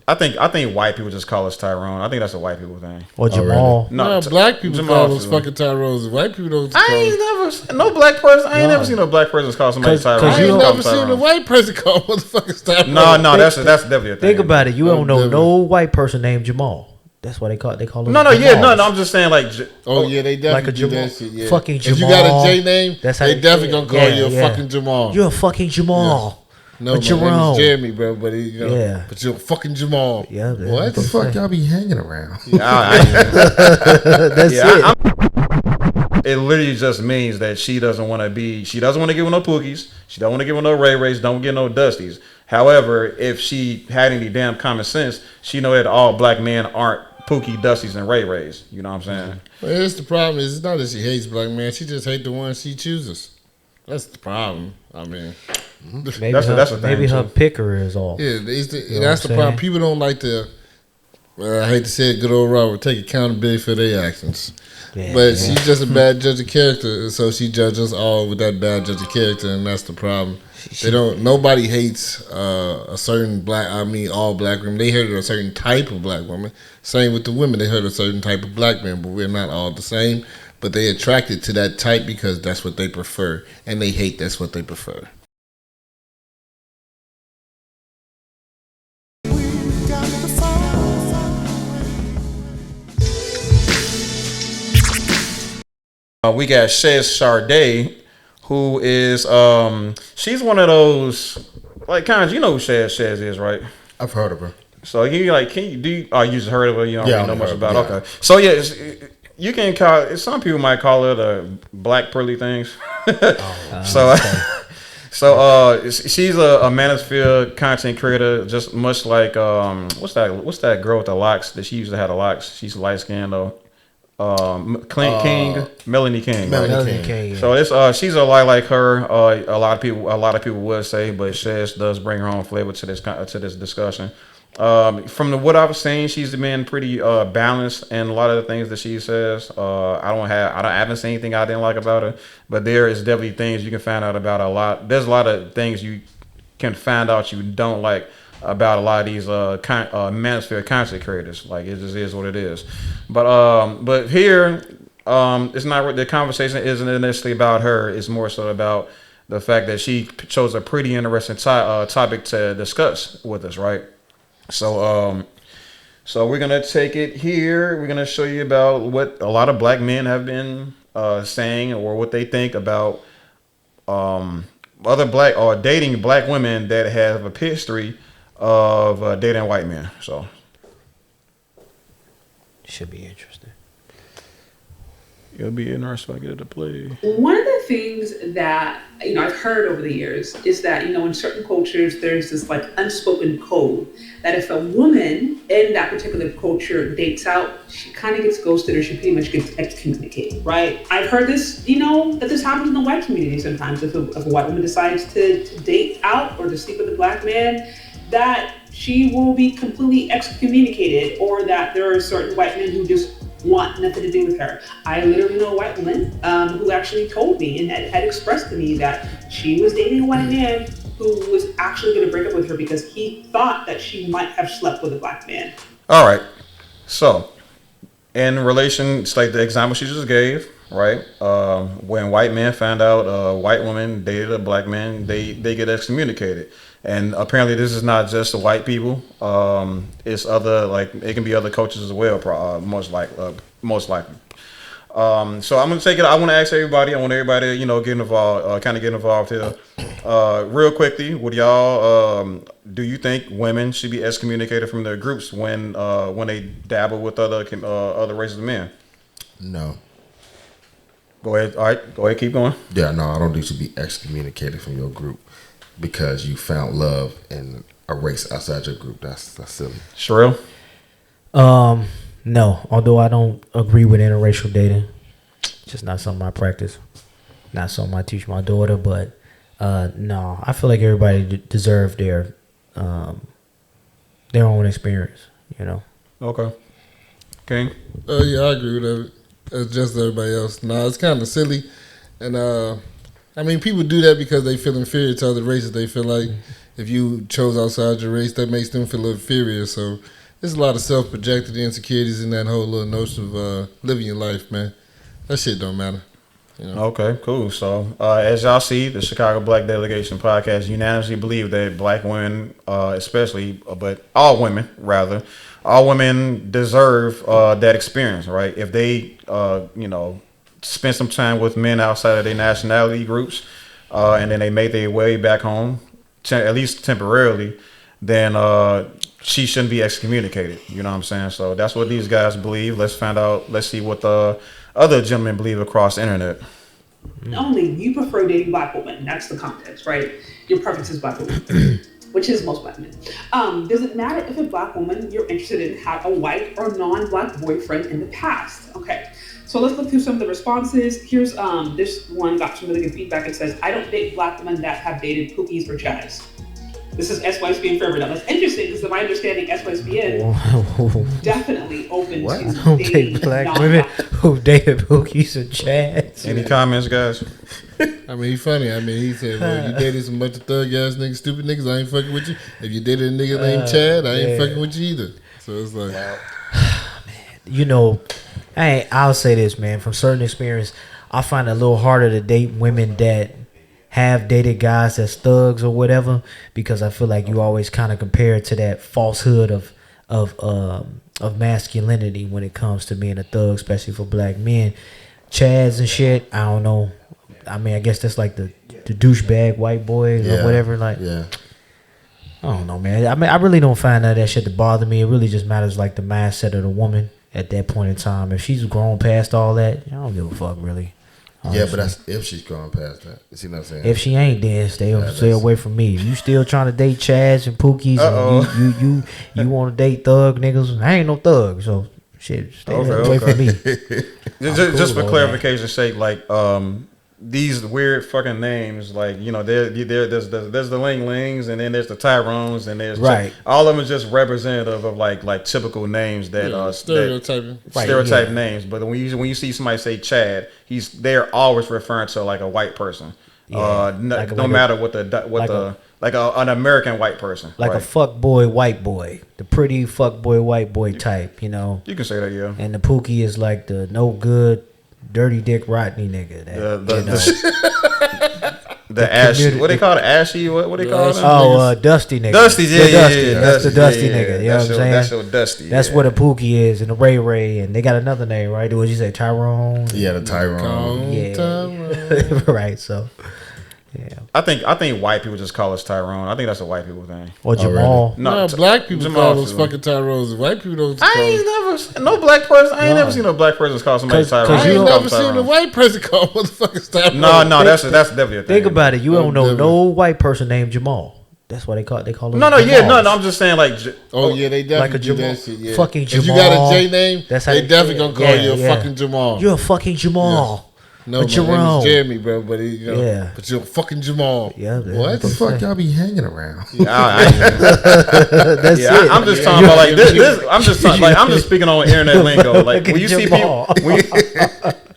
I think white people just call us Tyrone. I think that's a white people thing. Or Jamal. Really? No, black people call us fucking Tyrones. White people don't. I ain't never seen no black person call somebody Tyrone. I ain't never seen a white person call motherfuckers Tyrone. No, that's definitely a thing. Think about it. You don't know no white person named Jamal. That's why they call him. No, I'm just saying like. They definitely like a do Jamal. that shit. Yeah. Fucking Jamal. If you got a J name, that's how they definitely gonna call you a fucking Jamal. You're a fucking Jamal. Yeah. No, my name is Jeremy, bro. But but you're a fucking Jamal. Yeah. What the fuck y'all be hanging around? That's it. It literally just means that she doesn't want to give her no Pookies. She don't want to give her no Ray Rays. Don't get no Dusties. However, if she had any damn common sense, she know that all black men aren't Pookie, Dusties, and Ray Rays. You know what I'm saying? Well, here's the problem: it's not that she hates black men; she just hates the ones she chooses. That's the problem. I mean, maybe her picker is off. Yeah, that's the problem. People don't like to. I hate to say it, good old Robert, take accountability for their actions. But she's just a bad judge of character, so she judges all with that bad judge of character, and that's the problem. Nobody hates a certain all black women. They hate a certain type of black woman. Same with the women, they hate a certain type of black man, but we're not all the same. But they attracted to that type because that's what they prefer, and they hate that's what they prefer. We got Shez Sharday, who is she's one of those like kind of, you know who Shez is, right? I've heard of her. So you you just heard of her? You don't really know much about her. Yeah. Okay. So you can call it, some people might call it a black pearly things. She's a manosphere content creator, just much like what's that girl with the locks that she used to have the locks? She's light skinned though. Melanie King. Melanie King. So it's she's a lot like her. A lot of people would say, but Shez does bring her own flavor to this discussion. From what I've seen, she's been pretty balanced in a lot of the things that she says. I haven't seen anything I didn't like about her, but there is definitely things you can find out about a lot. There's a lot of things you can find out you don't like about a lot of these manosphere content creators. Like, it just is what it is. But here, it's not, the conversation isn't necessarily about her. It's more so about the fact that she chose a pretty interesting topic to discuss with us, right? So we're gonna take it here. We're gonna show you about what a lot of black men have been saying, or what they think about other black or dating black women that have a history of dating white men. So should be interesting. It'll be interesting if I get it to play. One of the things that I've heard over the years is that in certain cultures there's this like unspoken code that if a woman in that particular culture dates out, she kind of gets ghosted or she pretty much gets excommunicated, right? I've heard this, that this happens in the white community sometimes. If a white woman decides to date out or to sleep with a black man, that she will be completely excommunicated, or that there are certain white men who just want nothing to do with her. I literally know a white woman who actually told me and had expressed to me that she was dating a white man who was actually going to break up with her because he thought that she might have slept with a black man. All right. So, in relation, it's like the example she just gave, right? When white men found out a white woman dated a black man, they get excommunicated. And apparently this is not just the white people. It's other, like, it can be other cultures as well, most likely. So I'm going to take it. I want to ask everybody. I want everybody to, get involved, kind of get involved here. Real quickly, would y'all, do you think women should be excommunicated from their groups when they dabble with other races of men? No. Go ahead. All right. Go ahead. Keep going. Yeah, no, I don't think you should be excommunicated from your group because you found love in a race outside your group. That's silly. Sherelle? No, although I don't agree with interracial dating. Just not something I practice. Not something I teach my daughter, but no, I feel like everybody deserves their own experience, Okay. King? Yeah, I agree with that. It's just everybody else. No, it's kind of silly. And I mean, people do that because they feel inferior to other races. They feel like if you chose outside your race, that makes them feel inferior. So there's a lot of self-projected insecurities in that whole little notion of living your life, man. That shit don't matter. You know? Okay, cool. So, as y'all see, the Chicago Black Delegation podcast unanimously believe that black women, especially, but all women, rather, all women deserve that experience, right? If they, spend some time with men outside of their nationality groups, and then they make their way back home, at least temporarily, then she shouldn't be excommunicated. You know what I'm saying? So that's what these guys believe. Let's find out. Let's see what the other gentlemen believe across the internet. Only you prefer dating black women. That's the context, right? Your preference is black women, which is most black men. Does it matter if a black woman you're interested in had a white or non-black boyfriend in the past? Okay, so let's look through some of the responses. Here's this one got some really good feedback. It says, I don't date black women that have dated Pookies or Chads. This is SYSBN forever. Now that's interesting because to my understanding, SYSBN definitely open to I don't date black women who dated Pookies or Chads. Any comments, guys? I mean, he's funny. I mean, he said, well, you dated some bunch of thug ass niggas, stupid niggas, I ain't fucking with you. If you dated a nigga named Chad, I ain't fucking with you either. So it's like... You know, I'll say this, man. From certain experience, I find it a little harder to date women that have dated guys as thugs or whatever, because I feel like you always kind of compare it to that falsehood of masculinity when it comes to being a thug, especially for black men. Chads and shit, I don't know. I mean, I guess that's like the douchebag white boy or whatever. Like, yeah. I don't know, man. I mean, I really don't find that shit to bother me. It really just matters like the mindset of the woman at that point in time. If she's grown past all that, I don't give a fuck, really. Honestly. Yeah, but that's if she's gone past that. You see what I'm saying? If she ain't, then stay away from me. If you still trying to date Chads and Pookies, and you want to date thug niggas, I ain't no thug, so shit, stay away from me. Just for clarification's sake, like these weird fucking names, like, you know, there's the Ling Lings, and then there's the Tyrones, and there's all of them is just representative of like typical names that stereotype names. But when you see somebody say Chad, they're always referring to like a white person. No matter what an American white person, like a fuck boy white boy, the pretty fuck boy white boy type, you know. You can say that, yeah. And the Pookie is like the no good, dirty dick Rodney nigga. The ashy, what they call it? Ashy, what they call it? Oh, Dusty nigga. Dusty, yeah. That's the Dusty nigga. You know what I'm saying? That's your Dusty. That's what a Pookie is, and the Ray, and they got another name, right? What did you say, Tyrone? Yeah, the Tyrone. Yeah, Tyrone. right. So, yeah. I think white people just call us Tyrone. I think that's a white people thing. Or Jamal. Really? No, black people Jamal call us fucking Tyrones. White people don't. I ain't never seen no black person call somebody Tyrone. I ain't never seen a white person call motherfuckers Tyrone. No, that's definitely a thing. Think about it. You don't know no white person named Jamal. That's why they call him. No. I'm just saying like. They definitely like a do Jamal. that shit. Yeah. Fucking Jamal. If you got a J name, that's how they definitely gonna call you a fucking Jamal. You're a fucking Jamal. Yeah. No, my name is Jeremy, bro, but but you're fucking Jamal. Yeah, what the fuck y'all be hanging around? That's it. I'm just talking about like this. I'm just speaking on internet lingo. Like when you see people,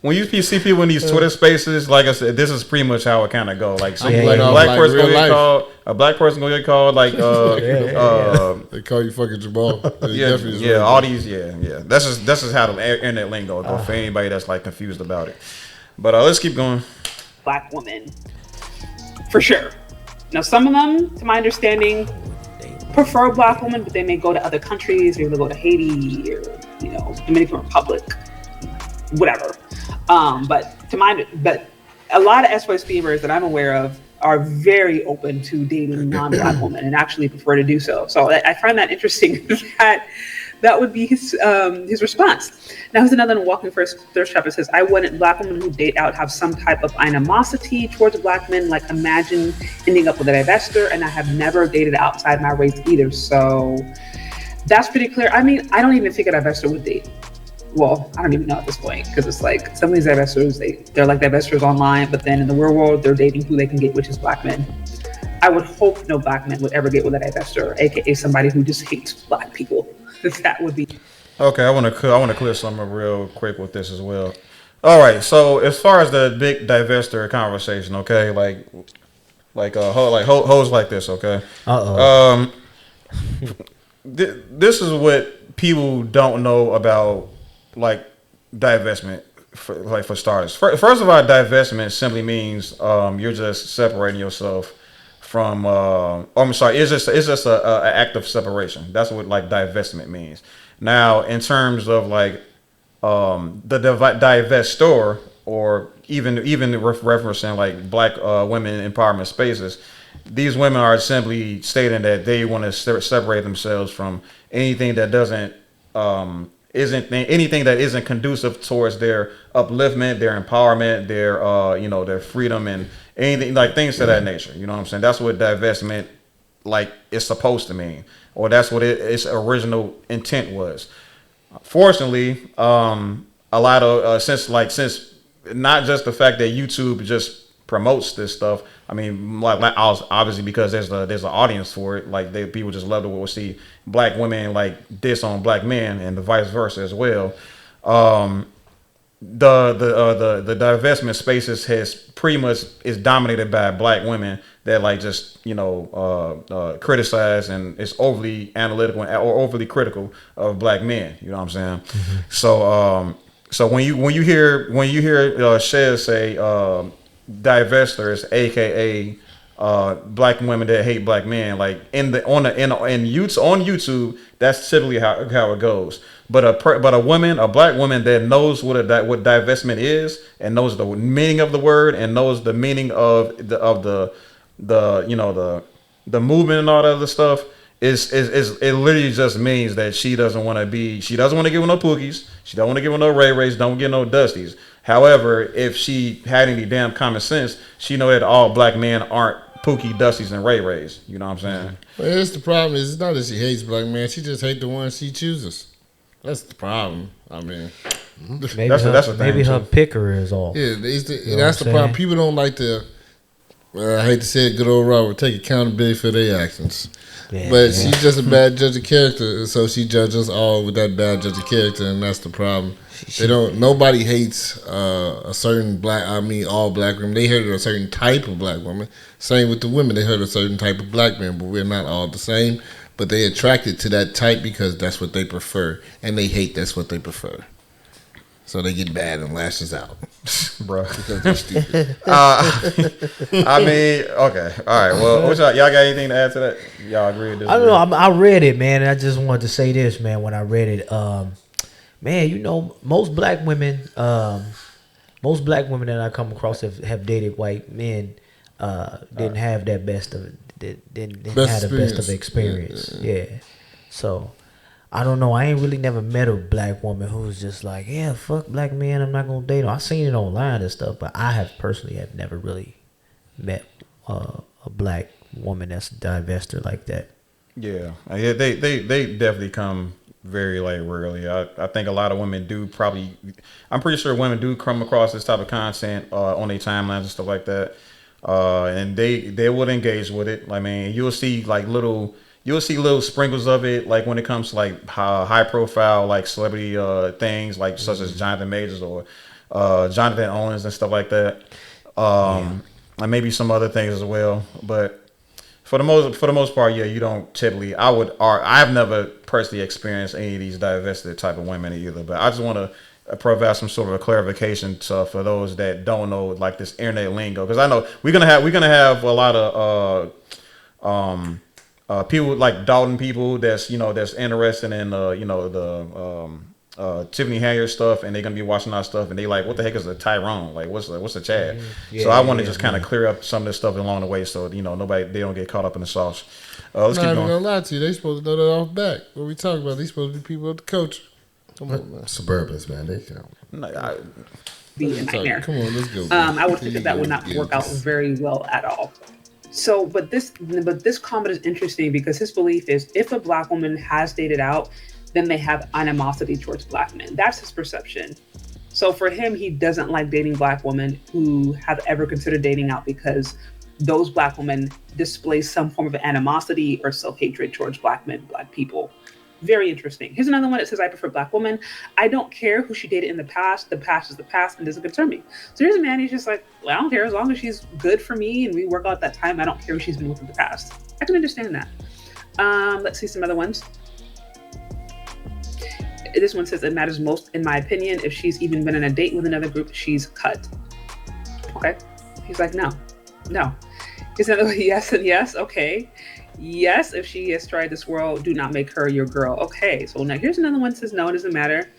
when you see people in these Twitter spaces, like I said, this is pretty much how it kind of go. Like some black person gonna get called, a black person gonna get called like they call you fucking Jamal. All these That's just how the internet lingo go for anybody that's like confused about it. But let's keep going. Black woman, for sure. Now, some of them, to my understanding, prefer black women, but they may go to other countries. Maybe they'll go to Haiti or Dominican Republic, whatever. But a lot of SYS members that I'm aware of are very open to dating non-black women and actually prefer to do so. So I find that interesting. That would be his response. Now here's another one, walking first thirst trap. It says, I wouldn't black women who date out have some type of animosity towards black men. Like imagine ending up with a divester, and I have never dated outside my race either. So that's pretty clear. I mean, I don't even think a divester would date. Well, I don't even know at this point, because it's like some of these divestors, they're like divestors online, but then in the real world, they're dating who they can get, which is black men. I would hope no black men would ever get with a divester, aka somebody who just hates black people. That would be okay. I want to clear something up real quick with this as well. All right. So as far as the big divester conversation, okay, hoes like this, okay. Uh Um, this is what people don't know about like divestment. For starters, first of all, divestment simply means you're just separating yourself from. I'm sorry, it's just a act of separation. That's what like divestment means. Now, in terms of like the divestor, or even referencing like black women empowerment spaces, these women are simply stating that they want to separate themselves from anything that doesn't isn't anything that isn't conducive towards their upliftment, their empowerment, their their freedom, and anything like things to that nature. You know what I'm saying? That's what divestment like is supposed to mean, or that's what its original intent was. Fortunately, a lot of since not just the fact that YouTube just promotes this stuff. I mean, like obviously because there's an audience for it. Like people just love to see black women like diss on black men, and the vice versa as well. Um, the divestment spaces has pretty much is dominated by black women that like just criticize and is overly analytical or overly critical of black men. You know what I'm saying? Mm-hmm. So when you hear Shez say divestors, aka black women that hate black men, like in YouTube, that's typically how it goes. But a woman, a black woman that knows what divestment is, and knows the meaning of the word, and knows the meaning of the movement and all that other stuff, is it literally just means that she doesn't want to give her no pookies, she don't want to give her no Ray Rays, don't get no Dusties. However, if she had any damn common sense, she know that all black men aren't Pookie, Dusties, and Ray Rays. You know what I'm saying? Well, here's the problem: is it's not that she hates black men; she just hates the ones she chooses. That's the problem. I mean, maybe her picker is off. Yeah, that's the problem. People don't like to. I hate to say it, good old Robert, take accountability for their actions. But she's just a bad judge of character, so she judges all with that bad judge of character, and that's the problem. Nobody hates a certain all black women. They hate a certain type of black woman. Same with the women, they hate a certain type of black man, but we're not all the same. But they attracted to that type because that's what they prefer, and they hate that's what they prefer. So they get bad and lashes out, bro, because they're stupid. I mean, okay, all right. Well, y'all got anything to add to that? Y'all agree with this? I don't know. I read it, man, and I just wanted to say this, man. When I read it, man, most black women that I come across have dated white men, didn't have that best of experience. Yeah. So I don't know. I ain't really never met a black woman who's just like, yeah, fuck black men, I'm not gonna date them. I seen it online and stuff, but I have never really met a black woman that's a divester like that. Yeah, they definitely come very like rarely. I think a lot of women do probably. I'm pretty sure women do come across this type of content on their timelines and stuff like that, and they would engage with it. I mean, you'll see little sprinkles of it, like when it comes to like high profile like celebrity things, like such as Jonathan Majors or Jonathan Owens and stuff like that, and maybe some other things as well. But for the most part, yeah, you don't typically. I've never personally experienced any of these divested type of women either. But I just want to provide some sort of a clarification for those that don't know like this internet lingo, because I know we're gonna have a lot of people like Dalton people that's interested in Tiffany Haddish stuff, and they're gonna be watching our stuff, and they like, what the heck is a Tyrone? Like, what's a Chad? So I want to just kind of clear up some of this stuff along the way, so they don't get caught up in the sauce. Let's keep going. I'm not gonna lie to you, they supposed to know that off back. What we talking about? These supposed to be people at the coach. Come on, man. Suburbans, man. They be a nightmare. Come on, let's go. I would think that would not work out very well at all. So, but this comment is interesting because his belief is if a black woman has dated out, then they have animosity towards black men. That's his perception. So for him, he doesn't like dating black women who have ever considered dating out because those black women display some form of animosity or self-hatred towards black men, black people. Very interesting. Here's another one that says, I prefer black women. I don't care who she dated in the past. The past is the past and doesn't concern me. So here's a man, he's just like, well, I don't care as long as she's good for me and we work out that time. I don't care who she's been with in the past. I can understand that. Let's see some other ones. This one says, it matters most, in my opinion, if she's even been on a date with another group, she's cut. Okay. He's like, no. He said, yes and yes. Okay. Yes, if she has tried this world, do not make her your girl. Okay. So now here's another one that says, no, it doesn't matter.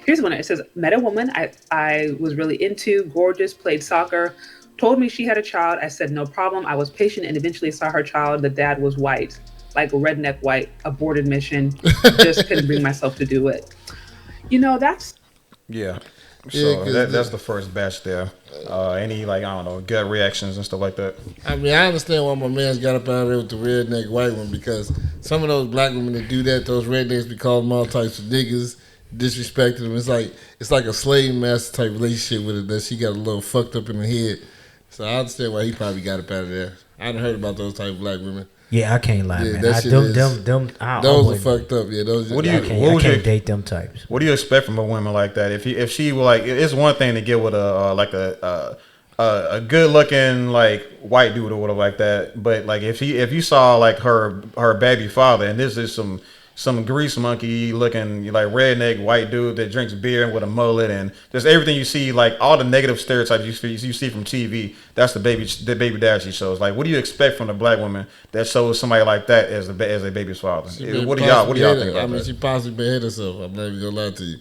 Here's one. It says, met a woman I was really into, gorgeous, played soccer, told me she had a child. I said, no problem. I was patient and eventually saw her child. The dad was white, like redneck white, aborted mission. Just couldn't bring myself to do it. That's... Yeah. So that's the first batch there. Any, like, I don't know, gut reactions and stuff like that? I mean, I understand why my man's got up out of there with the redneck white one, because some of those black women that do that, those rednecks be calling them all types of niggas, disrespecting them. It's like a slave master type relationship with it that she got a little fucked up in the head. So I understand why he probably got up out of there. I hadn't heard about those type of black women. Yeah, I can't lie, man. Those are fucked up. Yeah, those. I can't date them types. What do you expect from a woman like that? If she were like, it's one thing to get with a good looking like white dude or whatever like that, but like if you saw like her baby father, and this is some grease monkey looking like redneck white dude that drinks beer with a mullet and just everything you see, like all the negative stereotypes you see from TV, that's the baby dad she shows. Like, what do you expect from a black woman that shows somebody like that as a baby's father? What do y'all think about that? I mean, she possibly may hate herself. I'm not even gonna lie to you.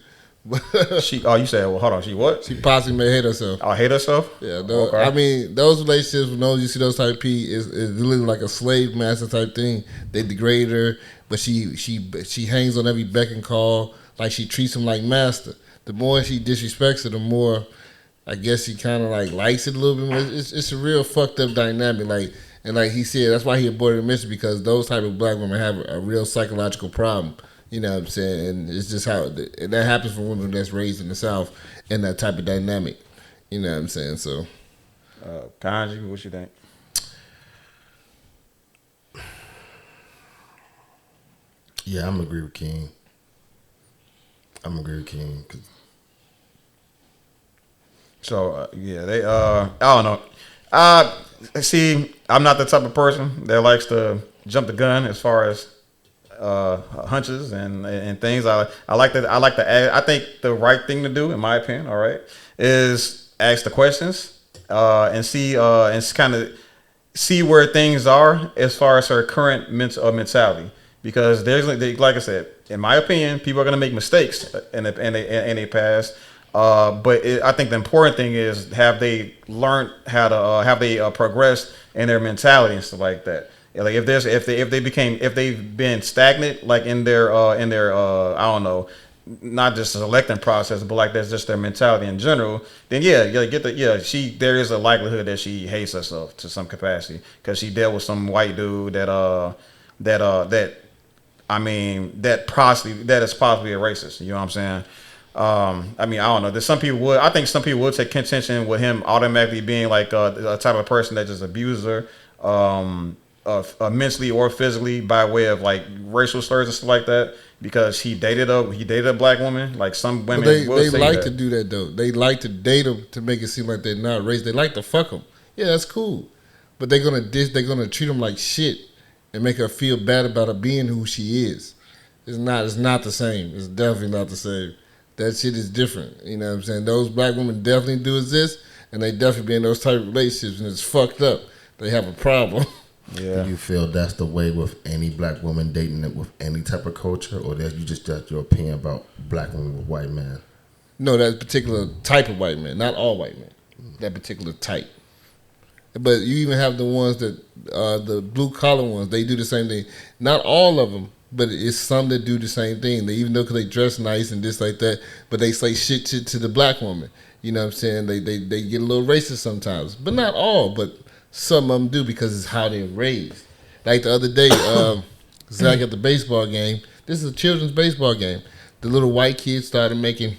You said, well, hold on, she what? She possibly may hate herself. Oh, hate herself? Yeah, Okay. I mean, those relationships, when you see those type of P, is literally like a slave master type thing. They degrade her, but she hangs on every beck and call, like she treats him like master. The more she disrespects her, the more I guess she kind of like likes it a little bit more. It's a real fucked up dynamic. Like he said, that's why he aborted the mission, because those type of black women have a real psychological problem. You know what I'm saying? And it's just how that happens for women that's raised in the South in that type of dynamic. You know what I'm saying? So, Kanji, what you think? Yeah, I'm agree with King. So they I don't know. See, I'm not the type of person that likes to jump the gun as far as hunches and things. I think the right thing to do, in my opinion, all right, is ask the questions and see and kind of see where things are as far as her current mentality. Because like I said, in my opinion, people are gonna make mistakes in a past. But I think the important thing is, have they learned how to have they progressed in their mentality and stuff like that. Like if they've been stagnant, like in their I don't know, not just the electing process, but like that's just their mentality in general, then there is a likelihood that she hates herself to some capacity, because she dealt with some white dude that is possibly a racist. You know what I'm saying? I mean, I don't know. I think some people would take contention with him automatically being like a type of person that just abuses her, mentally or physically, by way of like racial slurs and stuff like that, because he dated a black woman. Like some women, they like to do that though. They like to date them to make it seem like they're not racist. They like to fuck them. Yeah, that's cool, but they're gonna treat them like shit and make her feel bad about her being who she is. It's not the same. It's definitely not the same. That shit is different. You know what I'm saying? Those black women definitely do exist, and they definitely be in those type of relationships, and it's fucked up. They have a problem. Yeah. Do you feel that's the way with any black woman dating it with any type of culture, or that you just got your opinion about black women with white men? No, that particular type of white man, not all white men. That particular type. But you even have the ones that the blue collar ones. They do the same thing. Not all of them, but it's some that do the same thing. They, even though they dress nice and this like that, but they say shit to the black woman. You know what I'm saying? They get a little racist sometimes, but not all. But some of them do, because it's how they're raised. Like the other day, Zach at the baseball game. This is a children's baseball game. The little white kids started making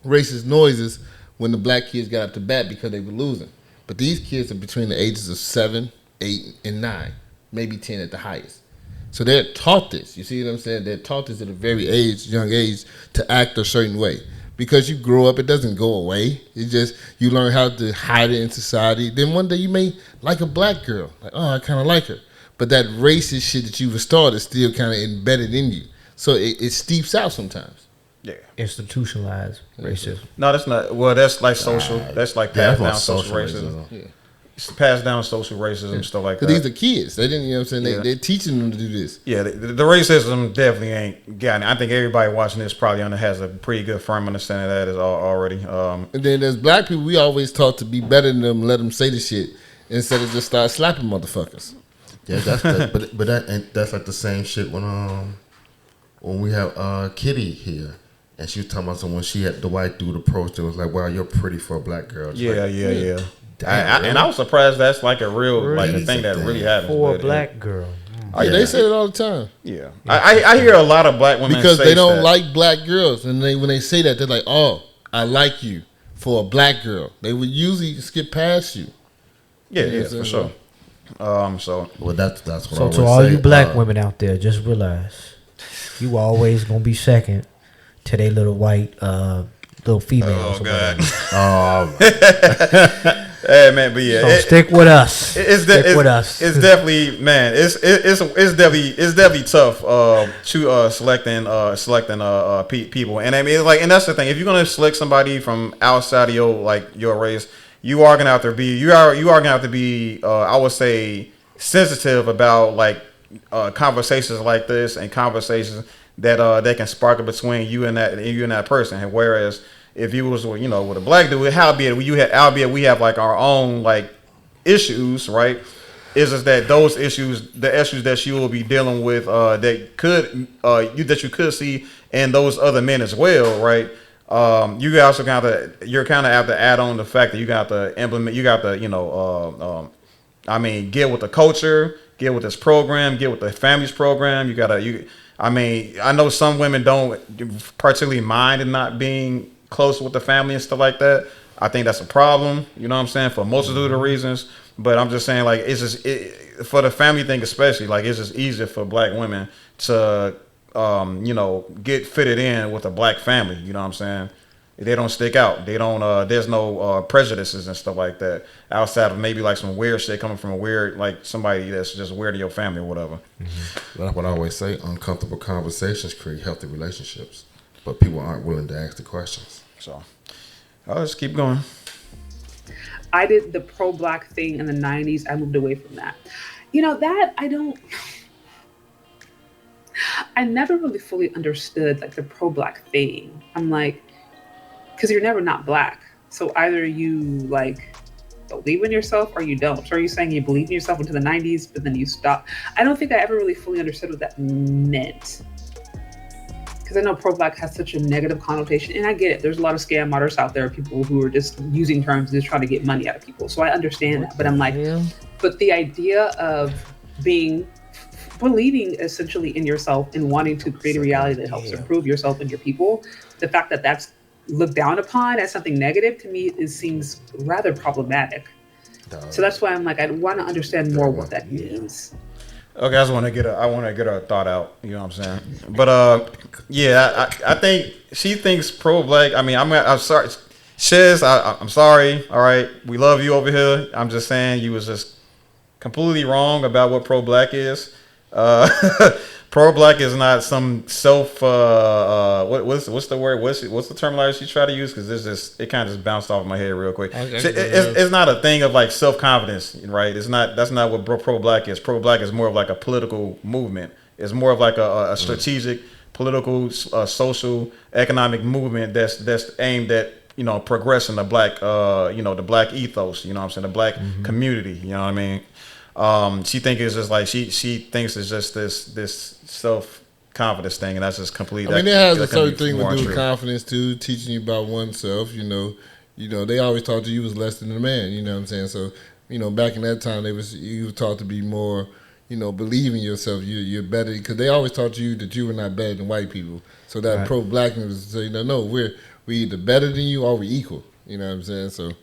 racist noises when the black kids got up to bat because they were losing. But these kids are between the ages of 7, 8, and 9, maybe 10 at the highest. So they're taught this. You see what I'm saying? They're taught this at a very young age to act a certain way. Because you grow up, it doesn't go away. It's just you learn how to hide it in society. Then one day you may like a black girl. Like, oh, I kind of like her. But that racist shit that you've started is still kind of embedded in you. So it steeps out sometimes. Yeah. Institutionalized racism. No, that's not. Well, that's like social. That's like passed down social racism. Yeah. It's passed down social racism, stuff like that. Because these are kids. They didn't, you know what I'm saying? Yeah. They're teaching them to do this. Yeah, the racism definitely ain't gotten it. I think everybody watching this probably has a pretty good firm understanding of that is already. And then as black people, we always taught to be better than them, let them say the shit instead of just start slapping motherfuckers. Yeah, that's like the same shit when we have Kitty here. And she was talking about someone she had the white dude approached and was like, "Wow, you're pretty for a black girl." It's Yeah. Damn, And I was surprised that's like a real like a thing that really happens For a but, black girl. Yeah, they say it all the time. Yeah, I hear a lot of black women Because say they don't that. like black girls. And when they say that, they're like, oh, I like you for a black girl. They would usually skip past you. Yeah, for sure. So well, that's what So I to would all say. you black women out there, just realize you always gonna be second to they little white little females. Oh God. Hey man, but yeah, so stick with us. Stick with us. It's definitely, man. It's definitely tough selecting people. And I mean, like, and that's the thing. If you're gonna select somebody from outside of your race, you are gonna have to be I would say sensitive about like conversations like this and conversations that they can spark between you and that person. And whereas if you was with a black dude, albeit we have like our own like issues, right? Is that those issues, the issues that you will be dealing with, that you could see in those other men as well, right? You also kind of have to add on the fact that you got to implement, you got to get with the culture, get with this program, get with the family's program. I know some women don't particularly mind in not being close with the family and stuff like that. I think that's a problem, you know what I'm saying, for a multitude of reasons. But I'm just saying, like, it's just for the family thing especially, like, it's just easier for black women to get fitted in with a black family, you know what I'm saying? They don't stick out. They don't. There's no prejudices and stuff like that outside of maybe like some weird shit coming from a weird, like somebody that's just weird in your family or whatever. Mm-hmm. That's what I always say. Uncomfortable conversations create healthy relationships, but people aren't willing to ask the questions. So I'll just keep going. I did the pro-black thing in the 90s. I moved away from that. That I never really fully understood like the pro-black thing. I'm like, because you're never not black. So either you like believe in yourself or you don't. So are you saying you believe in yourself into the 90s, but then you stop? I don't think I ever really fully understood what that meant. Because I know pro-black has such a negative connotation, and I get it. There's a lot of scam artists out there, people who are just using terms to just try to get money out of people. So I understand that, but I'm like, but the idea of believing essentially in yourself and wanting to create a reality that helps improve yourself and your people, the fact that that's looked down upon as something negative to me seems rather problematic. So that's why I'm like, I want to understand more what that means. Okay, I want to get a thought out. You know what I'm saying? But I think she thinks pro-black. I mean, I'm sorry, Shiz. I'm sorry. All right, we love you over here. I'm just saying you was just completely wrong about what pro-black is. Pro-black is not some self. What's the word? What's the terminology you try to use? Because it kind of just bounced off my head real quick. It's not a thing of like self-confidence, right? That's not what pro-black is. Pro-black is more of like a political movement. It's more of like a strategic, political, social, economic movement that's aimed at progressing the black the black ethos. You know what I'm saying? The black community. You know what I mean? She thinks it's just like she thinks it's just this self-confidence thing, and that's just complete. I mean, it has a certain thing with doing confidence too, teaching you about oneself. They always taught you was less than a man. You know what I'm saying? So back in that time, you were taught to be more, believe in yourself. You're better, because they always taught you that you were not better than white people. So that pro-blackness was saying, no, we're either better than you or we equal. You know what I'm saying? So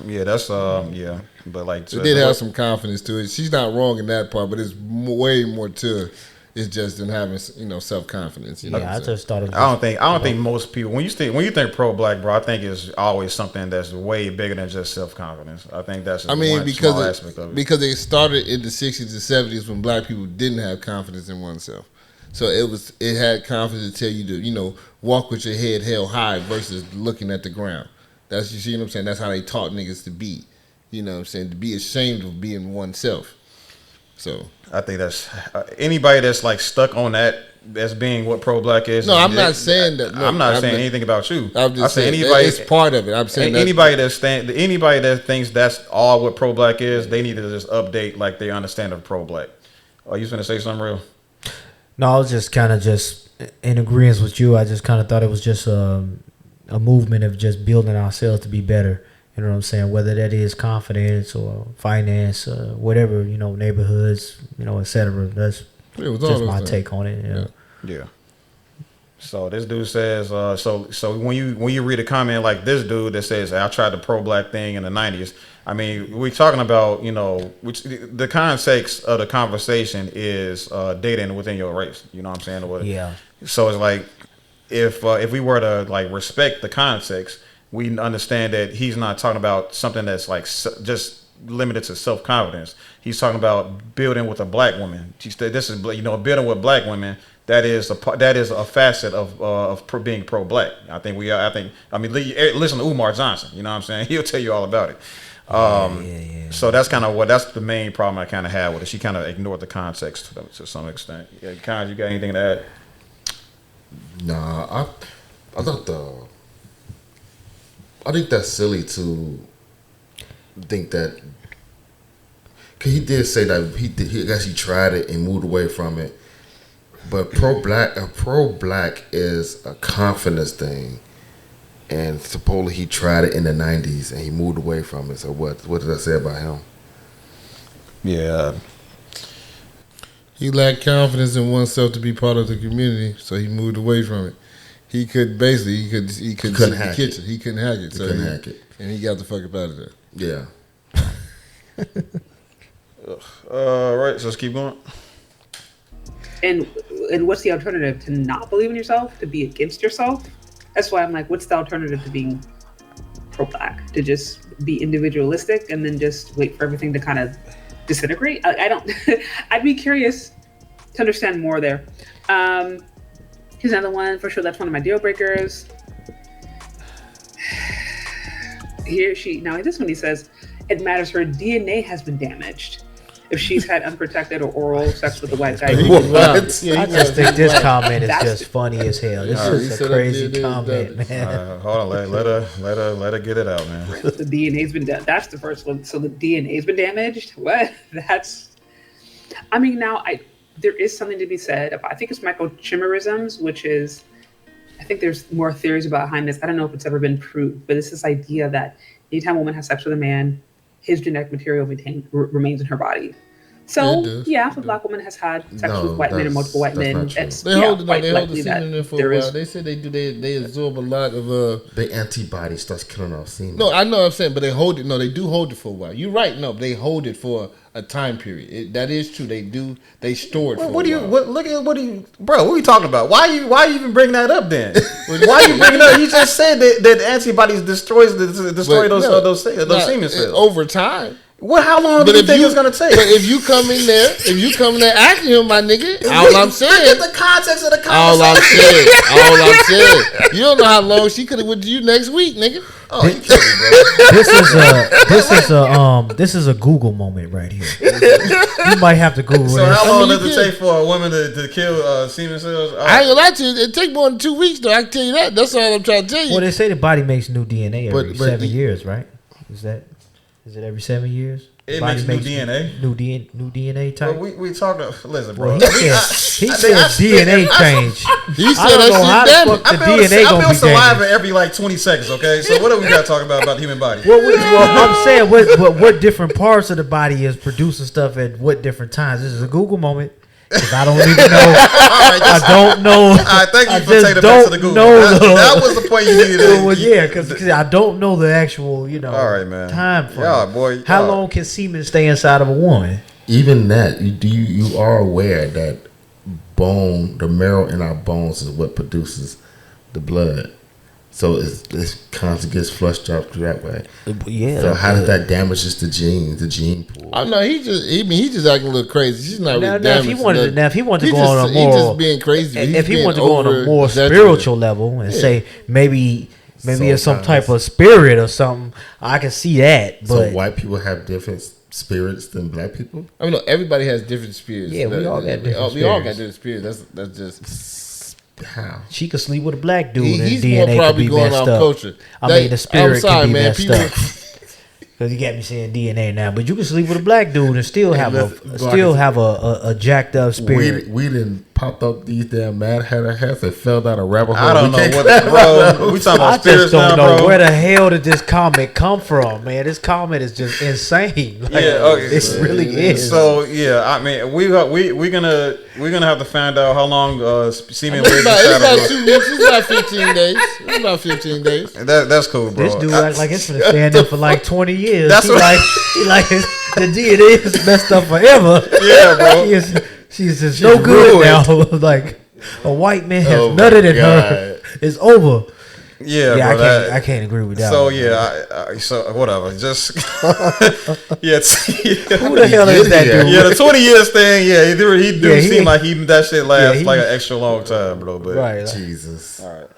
Yeah, that's yeah, but like It did have some confidence to it. She's not wrong in that part, but it's way more to it. It's just in having self confidence. Yeah, I just thought it was. I don't think most people when you think pro black, bro, I think it's always something that's way bigger than just self confidence. I think that's just one small aspect of it. Because it started in the 60s and 70s when black people didn't have confidence in oneself. So it had confidence to tell you to walk with your head held high versus looking at the ground. That's, you see what I'm saying? That's how they taught niggas to be. You know what I'm saying? To be ashamed of being oneself. So I think that's anybody that's like stuck on that as being what pro black is. No, I'm not saying that. I'm not saying anything about you. I'm just saying anybody. It's part of it. I'm saying anybody that thinks that's all what pro black is, they need to just update like their understanding of pro black. Are you gonna say something real? No, I was just kind of just in agreement with you. I just kind of thought it was just a movement of just building ourselves to be better. You know what I'm saying? Whether that is confidence or finance, whatever, neighborhoods, etc. That's just my take on it. Yeah. So this dude says, so when you read a comment like this dude that says, I tried the pro black thing in the 90s. I mean, we're talking about, which the context of the conversation is dating within your race. You know what I'm saying? Yeah. So it's like, if we were to like respect the context, we understand that he's not talking about something that's like just limited to self-confidence. He's talking about building with a black woman. This is building with black women. That is a facet of being pro-black. I mean, listen to Umar Johnson. You know what I'm saying? He'll tell you all about it. So that's that's the main problem I kind of had with it. She kind of ignored the context to some extent. Yeah, Con, you got anything to add? Nah, I think that's silly to think that. Cause he did say that he actually tried it and moved away from it. But pro black is a confidence thing, and supposedly he tried it in the 90s and he moved away from it. So what did I say about him? Yeah, he lacked confidence in oneself to be part of the community, so he moved away from it. He couldn't hack it. He couldn't hack it. He couldn't hack it, and he got the fuck up out of there. Yeah. Right. So let's keep going. And what's the alternative? To not believe in yourself? To be against yourself? That's why I'm like, what's the alternative to being pro-black? To just be individualistic and then just wait for everything to kind of disintegrate? I don't. I'd be curious to understand more there. Here's another one. For sure, that's one of my deal breakers. Now this one he says, it matters her DNA has been damaged. If she's had unprotected or oral sex with a white guy. I just think this comment is just funny as hell. This is a crazy comment, man. Hold on, let her get it out, man. The DNA's been done. That's the first one. So the DNA's been damaged? What? There is something to be said about, I think it's microchimerisms, which is, I think there's more theories behind this. I don't know if it's ever been proved, but it's this idea that anytime a woman has sex with a man, his genetic material remains in her body. So, if a black woman has had sex with white men or multiple white men, they hold the semen in there for a while. They say they absorb a lot of the antibody starts killing off semen. No, I know what I'm saying, but they hold it. No, they do hold it for a while. You're right. No, they hold it for a time period. That is true. They do. They store it. What are you, bro? What are you talking about? Why you even bring that up then? Why you bring it up? You just said that antibodies destroy those semen cells over time. What? How long do you think it's gonna take? But if you come in there acting him, my nigga, all I'm saying. Look at the context of the conversation. All I'm saying. You don't know how long she could have went to you next week, nigga. Oh, you kidding me, bro. This is a Google moment right here. You might have to Google. So how long does it take for a woman to kill semen cells? I ain't gonna lie to you. It take more than 2 weeks, though. I can tell you that. That's all I'm trying to tell you. Well, they say the body makes new DNA every 7 years, right? Is it every 7 years? It makes new DNA? New DNA type? Well, we talking. Listen, bro. Well, he said DNA change. He said I don't know how the fuck the DNA gonna be be saliva every like 20 seconds, okay? So what do we got to talk about the human body? Well, I'm saying what different parts of the body is producing stuff at what different times. This is a Google moment. Because I don't even know. I don't know. I thank you I for just taking it back to the don't Google. know That was the point you needed. well, yeah, because I don't know the actual, All right, man. time frame. Yeah, boy. How long can semen stay inside of a woman? Even that, you are aware that the marrow in our bones is what produces the blood. So it constantly gets flushed out through that way. Yeah. So how does that damage the gene pool? I know he just acting a little crazy. He's not really damaged. If he wanted to go on a more, he's just being crazy. If he wanted to go on a more spiritual level and say maybe it's some type of spirit or something, I can see that. But so white people have different spirits than black people. I mean, no, everybody has different spirits. Yeah, we all got different spirits. We all got different spirits. That's just. How? She could sleep with a black dude He's and DNA more probably could be going messed off up. culture. I mean, the spirit could be messed up. People, Because you got me saying DNA now, but you can sleep with a black dude and still have a jacked up spirit. We didn't pop up these damn Mad Hatter hats and fell down a rabbit hole. I don't know what, bro. We talking about I spirits just don't now, know bro. where the hell did this comment come from, man. This comment is just insane. Like, it really is. So yeah, I mean, we're gonna have to find out how long semen lives it's about 2 weeks. It's about 15 days. It's about 15 days. That's cool, bro. This dude act like it's gonna stand there for like 20 years. That's he what- like the DNA is messed up forever. Yeah, bro. She's just no good now. Like a white man has nutted in her. It's over. Yeah, bro, I can't agree with that. So one, yeah, so whatever. Just yeah. Who the hell is that dude? Yeah, the 20 years thing. Yeah, he do seem like that shit lasts he- like an extra long time, bro. But Right. Jesus. all right.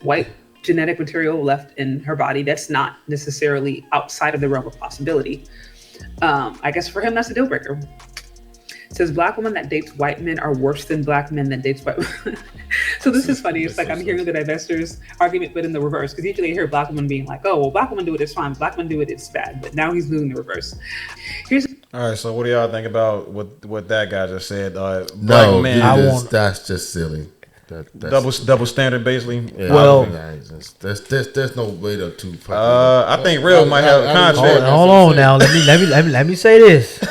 White genetic material left in her body that's not necessarily outside of the realm of possibility. I guess for him, that's a deal breaker. It says black women that dates white men are worse than black men that dates white women. So this is funny. It's like I'm hearing the divestors argument, but in the reverse. Because usually I hear black women being like, oh, well, black women do it, it's fine. Black women do it, it's bad. But now he's doing the reverse. All right. So what do y'all think about what that guy just said? Black No, men, that's just silly. That's double standard, basically. Yeah, Well- there's no way to two. I think Real might have a contract. Hold on now. Let me say this.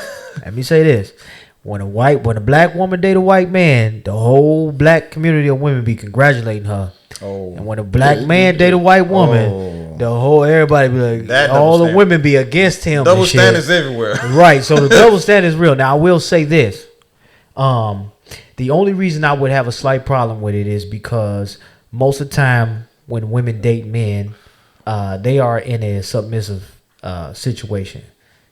Let me say this. When a black woman date a white man, the whole black community of women be congratulating her. Oh. And when a black man date a white woman, the whole everybody be like, That all double the women be against him. Double and shit. standards everywhere. Right. So the double standard is real. Now I will say this. The only reason I would have a slight problem with it is because most of the time when women date men, they are in a submissive situation.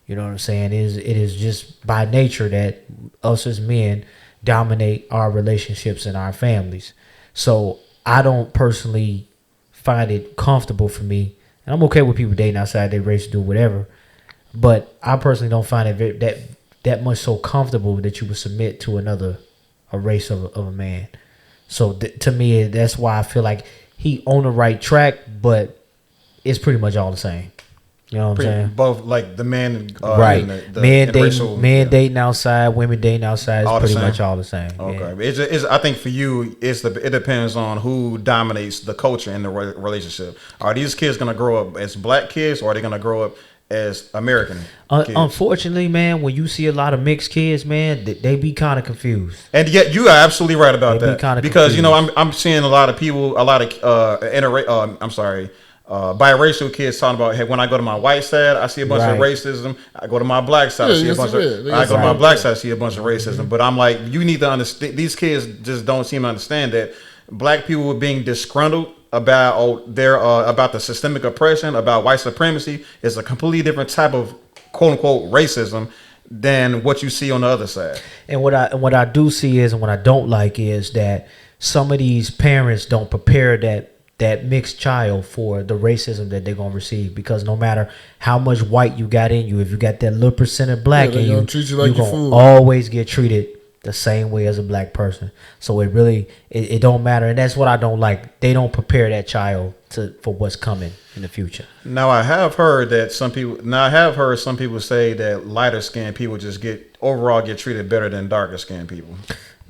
You know what I'm saying? It is just by nature that us as men dominate our relationships and our families. So I don't personally find it comfortable for me, and I'm okay with people dating outside their race, do whatever. But I personally don't find it that much so comfortable that you would submit to a race of a man. So to me, that's why I feel like he on the right track, but it's pretty much all the same. You know what I'm saying? Both like the men, right? And the men interracial, dating outside, women dating outside. It's All the pretty same? much all the same. Okay, Yeah. it's I think for you, it depends on who dominates the culture in the relationship. Are these kids gonna grow up as black kids, or are they gonna grow up as American kids? Unfortunately, man, when you see a lot of mixed kids, man, they be kind of confused. And yet, you are absolutely right about They be that kinda because confused. I'm seeing a lot of people, biracial kids talking about, hey, when I go to my white side, I see a bunch of Right. racism. I go to my black side, I see a bunch of. They I get go to my some- black side, I see a bunch of racism. But I'm like, you need to understand. These kids just don't seem to understand that black people were being disgruntled about about the systemic oppression, about white supremacy, is a completely different type of quote unquote racism than what you see on the other side. And what I do see is, and what I don't like is that some of these parents don't prepare that mixed child for the racism that they're gonna receive, because no matter how much white you got in you, if you got that little percent of black they in gonna you, treat you like you're your gonna food. always get treated the same way as a black person. So it really it don't matter, and that's what I don't like. They don't prepare that child for what's coming in the future. Now I have heard some people say that lighter skinned people just get treated better than darker skinned people.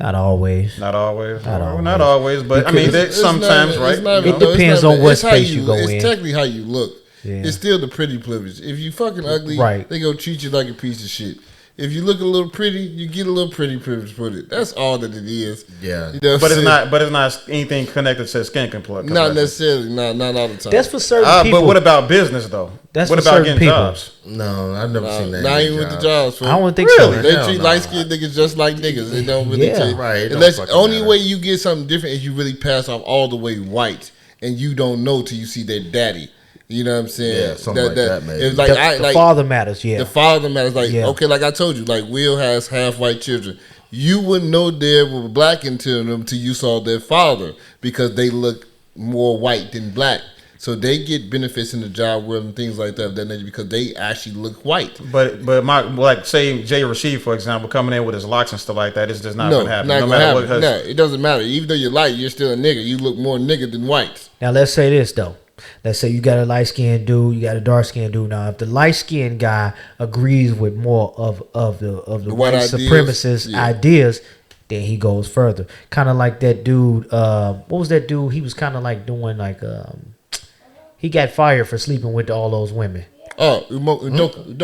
Not always. Not always. Not Not always, but I mean, sometimes, right? It depends on what space you go in. It's technically how you look. Yeah. It's still the pretty privilege. If you fucking ugly, Right. they gonna treat you like a piece of shit. If you look a little pretty, you get a little pretty privilege for it. That's all that it is. Yeah. You know But it's not anything connected to skin complexion. Not necessarily. Not all the time. That's for certain people. But what about business though? That's what for about certain getting people. jobs? No, I've never seen that. Not even with the jobs. I don't think Really? so. They Hell treat no. light skinned niggas just like niggas. They don't really Yeah. take Right, it don't Unless fucking only matter. way you get something different is you really pass off all the way white, and you don't know till you see their daddy. You know what I'm saying? Yeah, something like that, maybe. It's like The father matters. Yeah. The father matters. Like Yeah. okay, like I told you, like Will has half white children. You wouldn't know they were black until you saw their father because they look more white than black. So they get benefits in the job world and things like that because they actually look white. But my like say Jay Rashid for example coming in with his locks and stuff like that, it's just not No, gonna happen. not No gonna matter happen. what. No, it doesn't matter. Even though you're light, you're still a nigga. You look more nigga than white. Now let's say this though. Let's say you got a light skinned dude, you got a dark skinned dude. Now, if the light skinned guy agrees with more of the white ideas, supremacist ideas, then he goes further. Kind of like that dude. What was that dude? He was kind of like doing like he got fired for sleeping with all those women. Oh, Udoka.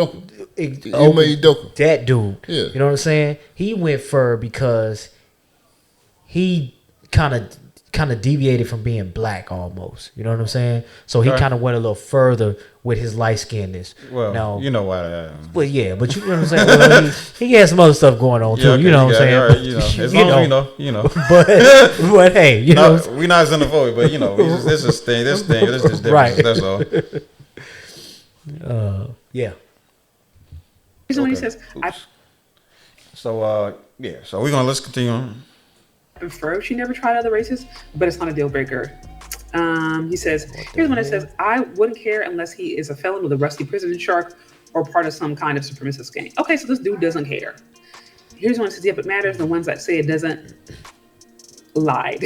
That dude. Yeah. You know what I'm saying? He went fur because he kind of deviated from being black almost. You know what I'm saying? So he kind of went a little further with his light skinness. Well, now, you know why. Well, yeah, but you know what I'm saying? Well, he had some other stuff going on too. Okay, you know what I'm saying? Right, as long as you know. but hey, you know, we're not xenophobic, but this is just different. Right. That's all. yeah. Somebody says, So let's continue on. I prefer she never tried other races, but it's not a deal breaker. He says, here's one that says, I wouldn't care unless he is a felon with a rusty prison shark or part of some kind of supremacist gang. Okay, so this dude doesn't care. Here's one that says, yeah, but matters. The ones that say it doesn't lied.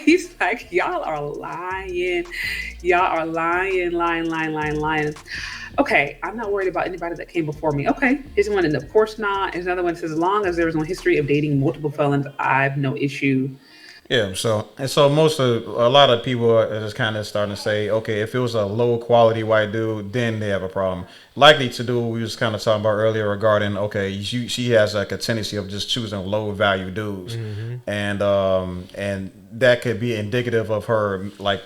He's like, y'all are lying. Y'all are lying. Okay, I'm not worried about anybody that came before me. Okay, here's one, and of course not. Here's another one that says, as long as there is no history of dating multiple felons, I have no issue. Yeah, so a lot of people are just kind of starting to say, okay, if it was a low quality white dude, then they have a problem. Likely to do what we was kind of talking about earlier regarding, okay, she has like a tendency of just choosing low value dudes, and that could be indicative of her like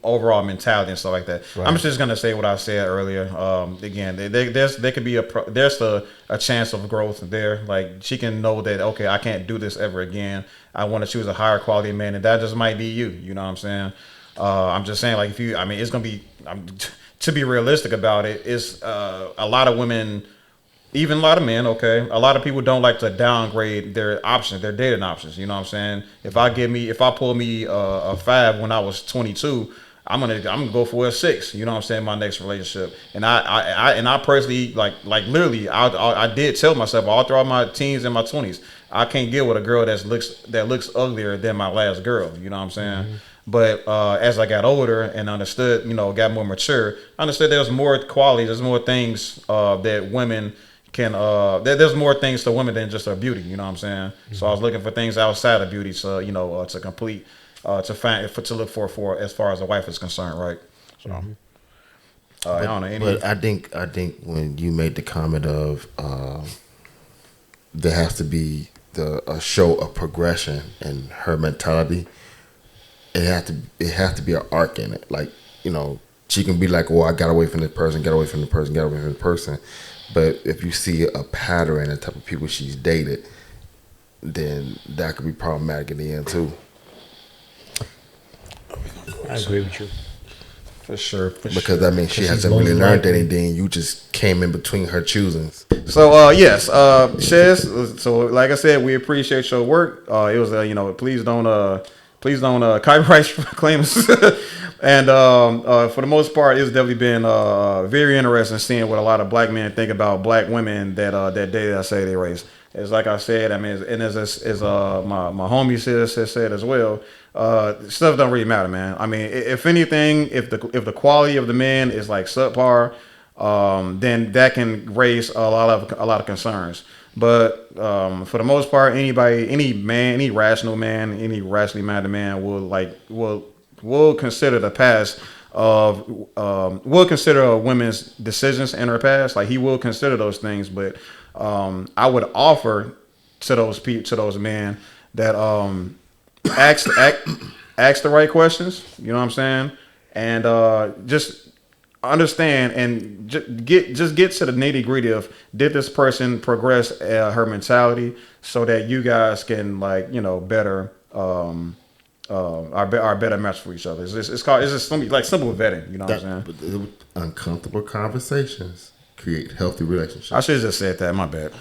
overall mentality and stuff like that. Right. I'm just gonna say what I said earlier. Again, there could be a chance of growth there. Like she can know that, okay, I can't do this ever again. I want to choose a higher quality man, and that just might be you. You know what I'm saying? I'm just saying, like, it's gonna be. To be realistic about it, it's a lot of women, even a lot of men. Okay, a lot of people don't like to downgrade their options, their dating options. You know what I'm saying? If I pull me a 5 when I was 22, I'm gonna go for a 6. You know what I'm saying? My next relationship, and I personally like literally, I did tell myself all throughout my teens and my 20s, I can't get with a girl that looks uglier than my last girl. You know what I'm saying? Mm-hmm. But as I got older and understood, got more mature, I understood there's more quality, there's more things that women can. There's more things to women than just her beauty. You know what I'm saying? Mm-hmm. So I was looking for things outside of beauty, so to complete, to look for as far as a wife is concerned, right? So I don't know. But I think when you made the comment of there has to be a show of progression in her mentality. It has to be an arc in it. Like, she can be like, well, I got away from this person, got away from the person, got away from the person. But if you see a pattern in the type of people she's dated, then that could be problematic in the end too. I agree with you. For sure. Because that means she hasn't really learned anything. You just came in between her choosings. So yes, Shez. So like I said, we appreciate your work. It was please don't copyright claim us. And for the most part, it's definitely been very interesting seeing what a lot of black men think about black women that day that say they race. It's like I said, I mean, and as my homie said as well, stuff don't really matter, man. I mean, if anything, if the quality of the man is like subpar, then that can raise a lot of concerns. But for the most part, any rational man, any rationally minded man will consider the past will consider a woman's decisions in her past. Like he will consider those things, but I would offer to those people, to those men that ask the right questions. You know what I'm saying? And just understand and get to the nitty gritty of, did this person progress her mentality so that you guys can, like, you know, better are better match for each other. It's just like simple vetting. You know what I'm saying? Uncomfortable conversations create healthy relationships. I should have just said that. My bad.